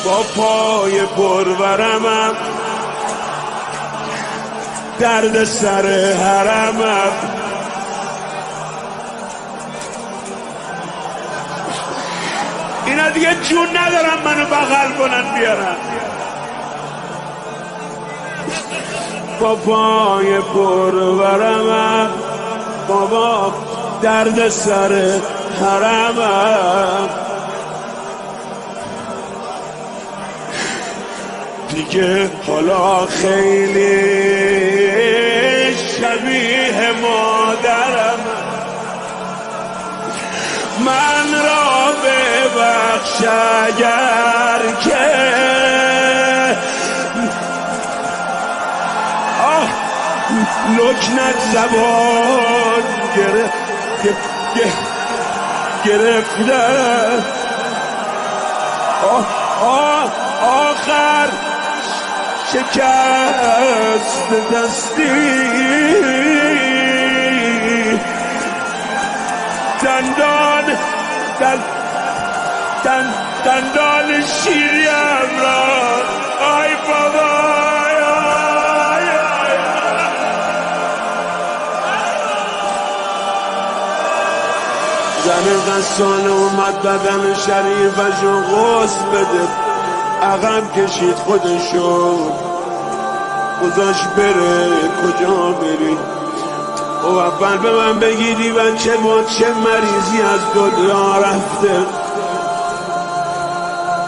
با پای پرورمم درد سر حرمم اینا دیگه جون ندارم منو بغل کنن بیارن با پای پرورمم بابا درد سر حرمم دیگه حالا خیلی شبیه مادرم من را ببخش اگر که لکنت زبان گرفته آخر شکست دستی دندان شیریم را آی بابا زن غسان اومد بدن شریفشو غسل بده عقب کشید خودشو گذاشت بره کجا بری او اول به من بگیری بچه با چه مریضی از دنیا رفته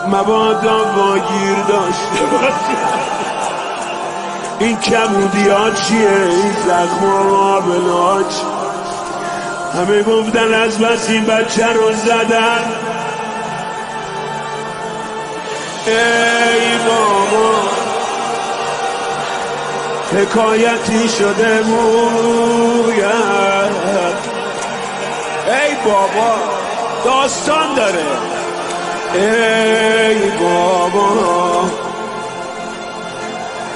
مبادا واگیر داشته باشه این کمودی ها چیه این زخم ها بلاچ همه گفتن از بس این بچه رو زدن ای بابا حکایتی شده موید ای بابا داستان داره ای بابا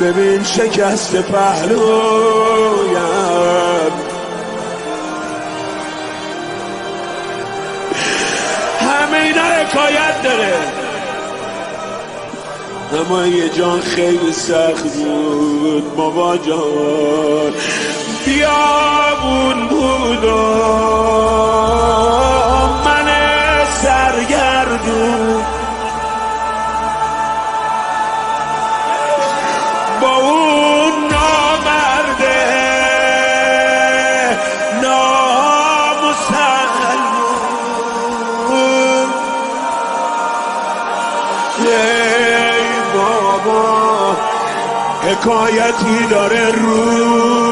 ببین شکست پهلویم همه اینا حکایت داره اما یه جان خیلی سخت بود بابا جان بیابون بود و من سرگردون با اون نامرده نامسلمون بابا حکایتی داره رویم